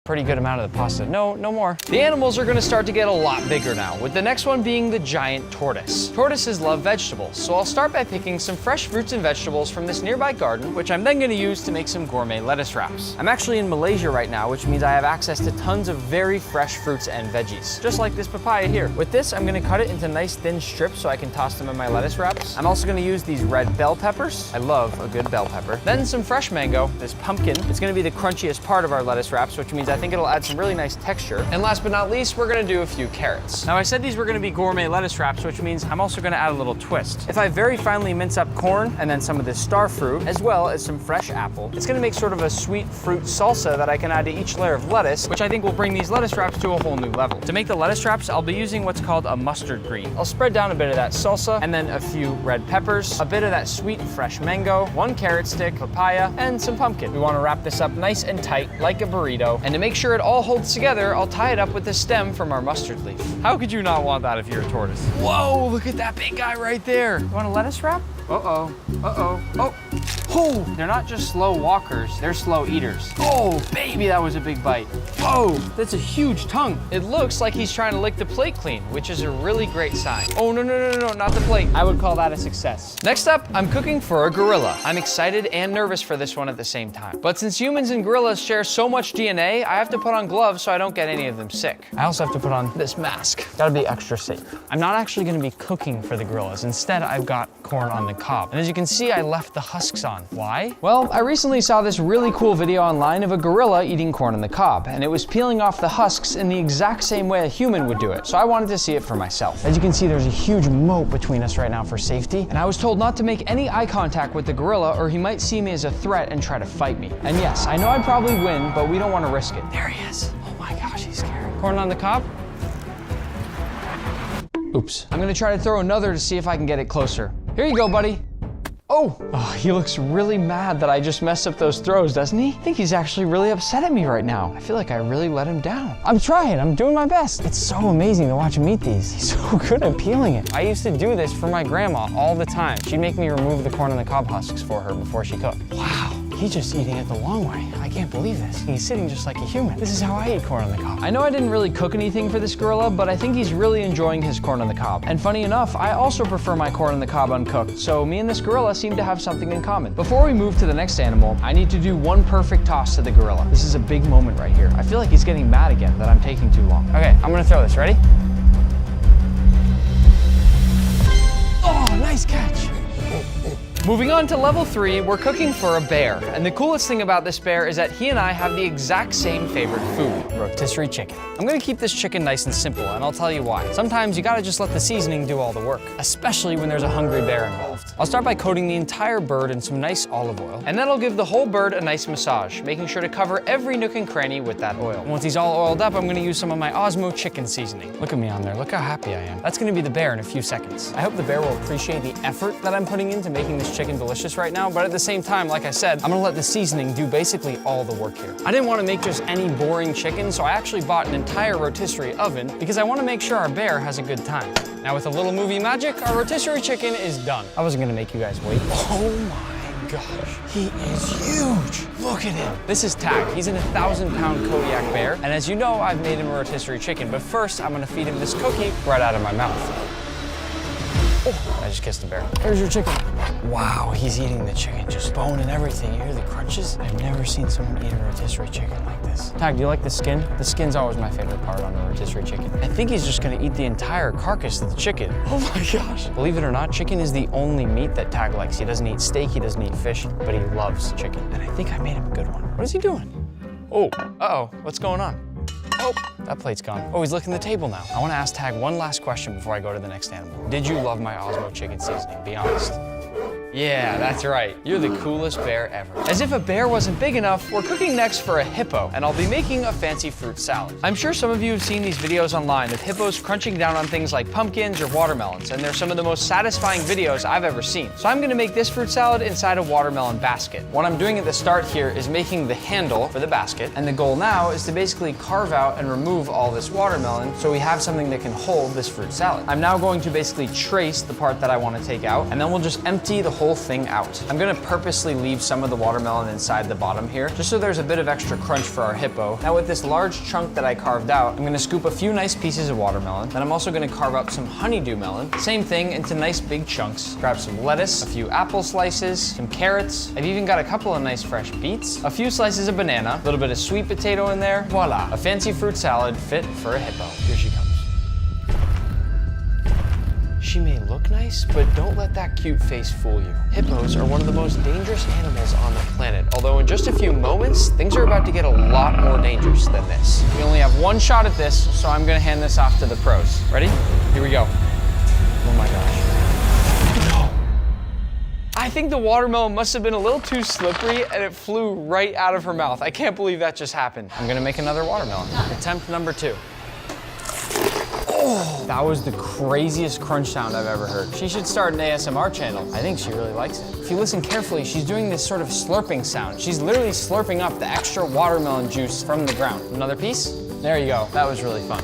Pretty good amount of the pasta. No more. The animals are gonna start to get a lot bigger now, with the next one being the giant tortoise. Tortoises love vegetables, so I'll start by picking some fresh fruits and vegetables from this nearby garden, which I'm then gonna use to make some gourmet lettuce wraps. I'm actually in Malaysia right now, which means I have access to tons of very fresh fruits and veggies, just like this papaya here. With this, I'm gonna cut it into nice thin strips so I can toss them in my lettuce wraps. I'm also gonna use these red bell peppers. I love a good bell pepper. Then some fresh mango, this pumpkin. It's gonna be the crunchiest part of our lettuce wraps, which means I think it'll add some really nice texture. And last but not least, we're gonna do a few carrots. Now I said these were gonna be gourmet lettuce wraps, which means I'm also gonna add a little twist. If I very finely mince up corn and then some of this star fruit, as well as some fresh apple, it's gonna make sort of a sweet fruit salsa that I can add to each layer of lettuce, which I think will bring these lettuce wraps to a whole new level. To make the lettuce wraps, I'll be using what's called a mustard green. I'll spread down a bit of that salsa, and then a few red peppers, a bit of that sweet fresh mango, 1 carrot stick, papaya, and some pumpkin. We wanna wrap this up nice and tight, like a burrito, and to make sure it all holds together, I'll tie it up with the stem from our mustard leaf. How could you not want that if you're a tortoise? Whoa, look at that big guy right there. You want a lettuce wrap? Uh-oh, uh-oh, oh. Oh, they're not just slow walkers, they're slow eaters. Oh, baby, that was a big bite. Whoa, that's a huge tongue. It looks like he's trying to lick the plate clean, which is a really great sign. Oh, no, not the plate. I would call that a success. Next up, I'm cooking for a gorilla. I'm excited and nervous for this one at the same time. But since humans and gorillas share so much DNA, I have to put on gloves so I don't get any of them sick. I also have to put on this mask. Gotta be extra safe. I'm not actually gonna be cooking for the gorillas. Instead, I've got corn on the cob. And as you can see, I left the husks on. Why? Well, I recently saw this really cool video online of a gorilla eating corn on the cob, and it was peeling off the husks in the exact same way a human would do it. So I wanted to see it for myself. As you can see, there's a huge moat between us right now for safety, and I was told not to make any eye contact with the gorilla or he might see me as a threat and try to fight me. And yes, I know I'd probably win, but we don't want to risk it. There he is. Oh my gosh, he's scary. Corn on the cob? Oops. I'm gonna try to throw another to see if I can get it closer. Here you go, buddy. Oh, he looks really mad that I just messed up those throws, doesn't he? I think he's actually really upset at me right now. I feel like I really let him down. I'm trying, I'm doing my best. It's so amazing to watch him eat these. He's so good at peeling it. I used to do this for my grandma all the time. She'd make me remove the corn on the cob husks for her before she cooked. Wow. He's just eating it the long way. I can't believe this. He's sitting just like a human. This is how I eat corn on the cob. I know I didn't really cook anything for this gorilla, but I think he's really enjoying his corn on the cob. And funny enough, I also prefer my corn on the cob uncooked, so me and this gorilla seem to have something in common. Before we move to the next animal, I need to do one perfect toss to the gorilla. This is a big moment right here. I feel like he's getting mad again that I'm taking too long. Okay, I'm gonna throw this. Ready? Oh, nice catch. Moving on to level 3, we're cooking for a bear. And the coolest thing about this bear is that he and I have the exact same favorite food, rotisserie chicken. I'm gonna keep this chicken nice and simple, and I'll tell you why. Sometimes you gotta just let the seasoning do all the work, especially when there's a hungry bear involved. I'll start by coating the entire bird in some nice olive oil, and then I'll give the whole bird a nice massage, making sure to cover every nook and cranny with that oil. And once he's all oiled up, I'm gonna use some of my Osmo chicken seasoning. Look at me on there, look how happy I am. That's gonna be the bear in a few seconds. I hope the bear will appreciate the effort that I'm putting into making this chicken delicious right now, but at the same time, like I said, I'm gonna let the seasoning do basically all the work here. I didn't want to make just any boring chicken, so I actually bought an entire rotisserie oven because I want to make sure our bear has a good time. Now with a little movie magic, our rotisserie chicken is done. I wasn't gonna make you guys wait. Oh my gosh, he is huge. Look at him. This is Tag. He's an 1,000-pound Kodiak bear, and as you know, I've made him a rotisserie chicken, but first I'm gonna feed him this cookie right out of my mouth. Oh, I just kissed the bear. Here's your chicken. Wow, he's eating the chicken, just bone and everything. You hear the crunches? I've never seen someone eat a rotisserie chicken like this. Tag, do you like the skin? The skin's always my favorite part on a rotisserie chicken. I think he's just gonna eat the entire carcass of the chicken. Oh my gosh. Believe it or not, chicken is the only meat that Tag likes. He doesn't eat steak, he doesn't eat fish, but he loves chicken. And I think I made him a good one. What is he doing? Oh, uh-oh, what's going on? Oh, that plate's gone. Oh, he's licking the table now. I want to ask Tag one last question before I go to the next animal. Did you love my Osmo chicken seasoning? Be honest. Yeah, that's right. You're the coolest bear ever. As if a bear wasn't big enough, we're cooking next for a hippo, and I'll be making a fancy fruit salad. I'm sure some of you have seen these videos online of hippos crunching down on things like pumpkins or watermelons, and they're some of the most satisfying videos I've ever seen. So I'm gonna make this fruit salad inside a watermelon basket. What I'm doing at the start here is making the handle for the basket, and the goal now is to basically carve out and remove all this watermelon so we have something that can hold this fruit salad. I'm now going to basically trace the part that I want to take out, and then we'll just empty the whole whole thing out. I'm gonna purposely leave some of the watermelon inside the bottom here, just so there's a bit of extra crunch for our hippo. Now with this large chunk that I carved out, I'm gonna scoop a few nice pieces of watermelon. Then I'm also gonna carve up some honeydew melon. Same thing into nice big chunks. Grab some lettuce, a few apple slices, some carrots. I've even got a couple of nice fresh beets, a few slices of banana, a little bit of sweet potato in there. Voila, a fancy fruit salad fit for a hippo. Here she comes. She may look nice, but don't let that cute face fool you. Hippos are one of the most dangerous animals on the planet, although in just a few moments, things are about to get a lot more dangerous than this. We only have one shot at this, so I'm gonna hand this off to the pros. Ready? Here we go. Oh my gosh. No. I think the watermelon must have been a little too slippery and it flew right out of her mouth. I can't believe that just happened. I'm gonna make another watermelon. Attempt number 2. Oh, that was the craziest crunch sound I've ever heard. She should start an ASMR channel. I think she really likes it. If you listen carefully, she's doing this sort of slurping sound. She's literally slurping up the extra watermelon juice from the ground. Another piece? There you go. That was really fun.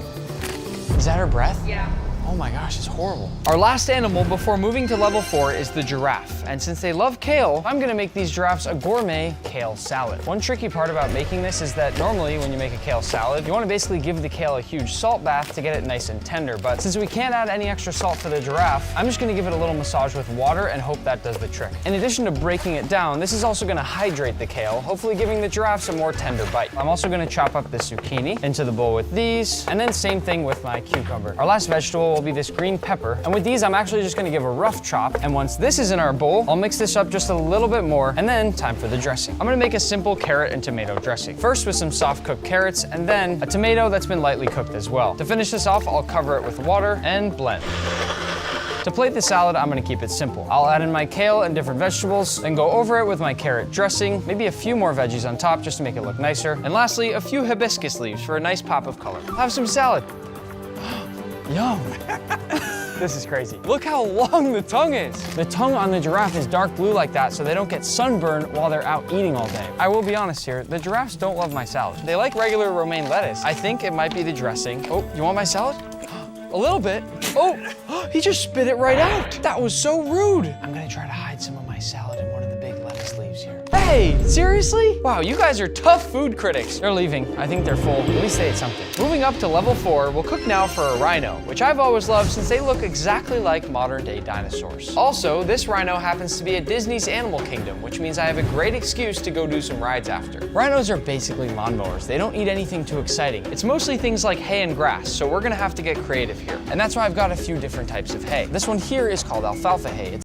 Is that her breath? Yeah. Oh my gosh, it's horrible. Our last animal before moving to level 4 is the giraffe. And since they love kale, I'm gonna make these giraffes a gourmet kale salad. One tricky part about making this is that normally when you make a kale salad, you wanna basically give the kale a huge salt bath to get it nice and tender. But since we can't add any extra salt for the giraffe, I'm just gonna give it a little massage with water and hope that does the trick. In addition to breaking it down, this is also gonna hydrate the kale, hopefully giving the giraffes a more tender bite. I'm also gonna chop up the zucchini into the bowl with these, and then same thing with my cucumber. Our last vegetable will be this green pepper, and with these I'm actually just gonna give a rough chop, and once this is in our bowl, I'll mix this up just a little bit more, and then time for the dressing. I'm gonna make a simple carrot and tomato dressing. First with some soft cooked carrots, and then a tomato that's been lightly cooked as well. To finish this off, I'll cover it with water and blend. To plate the salad, I'm gonna keep it simple. I'll add in my kale and different vegetables, and go over it with my carrot dressing, maybe a few more veggies on top just to make it look nicer, and lastly, a few hibiscus leaves for a nice pop of color. I'll have some salad. Yum. This is crazy. Look how long the tongue is. The tongue on the giraffe is dark blue like that so they don't get sunburned while they're out eating all day. I will be honest here, the giraffes don't love my salad. They like regular romaine lettuce. I think it might be the dressing. Oh, you want my salad? A little bit. Oh, he just spit it right out. That was so rude. I'm gonna try to hide some of my salad in one of the big lettuce leaves here. Hey, seriously? Wow, you guys are tough food critics. They're leaving. I think they're full. At least they ate something. Moving up to level 4, we'll cook now for a rhino, which I've always loved since they look exactly like modern day dinosaurs. Also, this rhino happens to be at Disney's Animal Kingdom, which means I have a great excuse to go do some rides after. Rhinos are basically lawnmowers. They don't eat anything too exciting. It's mostly things like hay and grass, so we're gonna have to get creative here. And that's why I've got a few different types of hay. This one here is called alfalfa hay.